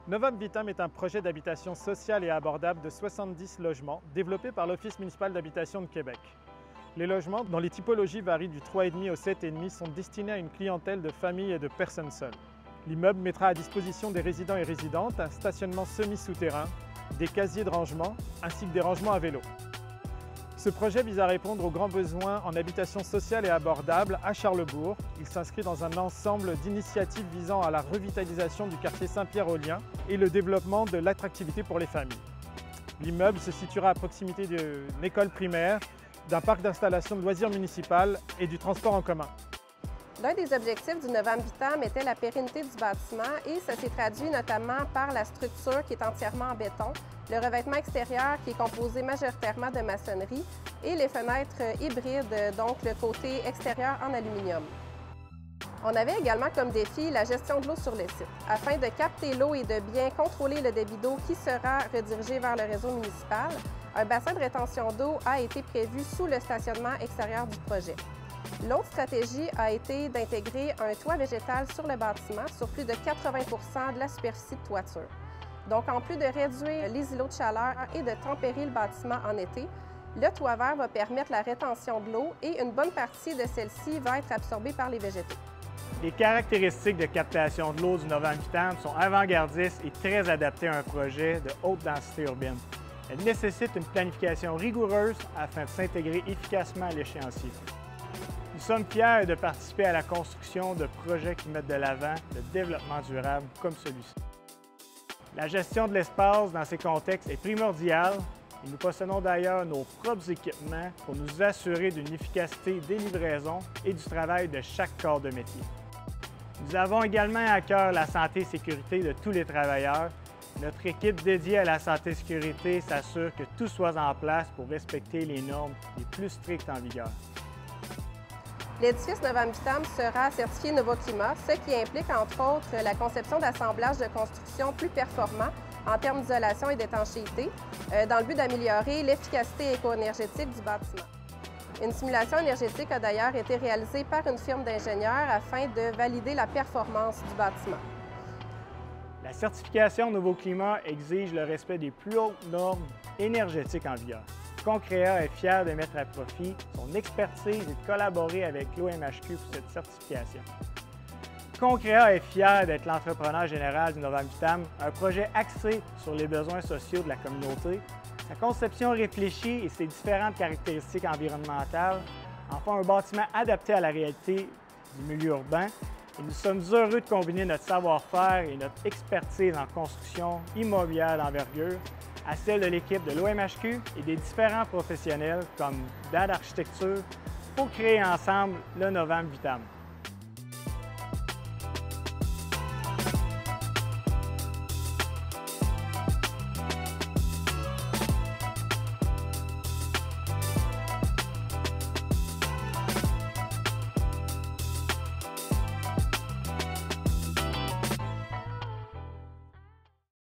Novum Vitam est un projet d'habitation sociale et abordable de 70 logements développé par l'Office municipal d'habitation de Québec. Les logements, dont les typologies varient du 3,5 au 7,5, sont destinés à une clientèle de familles et de personnes seules. L'immeuble mettra à disposition des résidents et résidentes un stationnement semi-souterrain, des casiers de rangement ainsi que des rangements à vélo. Ce projet vise à répondre aux grands besoins en habitation sociale et abordable à Charlesbourg. Il s'inscrit dans un ensemble d'initiatives visant à la revitalisation du quartier Saint-Pierre-aux-Liens et le développement de l'attractivité pour les familles. L'immeuble se situera à proximité d'une école primaire, d'un parc d'installation de loisirs municipal et du transport en commun. L'un des objectifs du Novum Vitam était la pérennité du bâtiment et ça s'est traduit notamment par la structure qui est entièrement en béton, le revêtement extérieur qui est composé majoritairement de maçonnerie et les fenêtres hybrides, donc le côté extérieur en aluminium. On avait également comme défi la gestion de l'eau sur le site. Afin de capter l'eau et de bien contrôler le débit d'eau qui sera redirigé vers le réseau municipal, un bassin de rétention d'eau a été prévu sous le stationnement extérieur du projet. L'autre stratégie a été d'intégrer un toit végétal sur le bâtiment sur plus de 80 de la superficie de toiture. Donc, en plus de réduire les îlots de chaleur et de tempérer le bâtiment en été, le toit vert va permettre la rétention de l'eau et une bonne partie de celle-ci va être absorbée par les végétaux. Les caractéristiques de captation de l'eau du Novum Vitam sont avant-gardistes et très adaptées à un projet de haute densité urbaine. Elles nécessitent une planification rigoureuse afin de s'intégrer efficacement à l'échéancier. Nous sommes fiers de participer à la construction de projets qui mettent de l'avant le développement durable comme celui-ci. La gestion de l'espace dans ces contextes est primordiale et nous possédons d'ailleurs nos propres équipements pour nous assurer d'une efficacité des livraisons et du travail de chaque corps de métier. Nous avons également à cœur la santé et sécurité de tous les travailleurs. Notre équipe dédiée à la santé et sécurité s'assure que tout soit en place pour respecter les normes les plus strictes en vigueur. L'édifice Novum Vitam sera certifié Novoclimat, ce qui implique entre autres la conception d'assemblages de construction plus performants en termes d'isolation et d'étanchéité, dans le but d'améliorer l'efficacité éco-énergétique du bâtiment. Une simulation énergétique a d'ailleurs été réalisée par une firme d'ingénieurs afin de valider la performance du bâtiment. La certification Novoclimat exige le respect des plus hautes normes énergétiques en vigueur. Concréa est fier de mettre à profit son expertise et de collaborer avec l'OMHQ pour cette certification. Concréa est fier d'être l'entrepreneur général du Novum Vitam, un projet axé sur les besoins sociaux de la communauté. Sa conception réfléchie et ses différentes caractéristiques environnementales en font un bâtiment adapté à la réalité du milieu urbain. Et nous sommes heureux de combiner notre savoir-faire et notre expertise en construction immobilière d'envergure à celle de l'équipe de l'OMHQ et des différents professionnels comme DAD Architecture pour créer ensemble le Novum Vitam.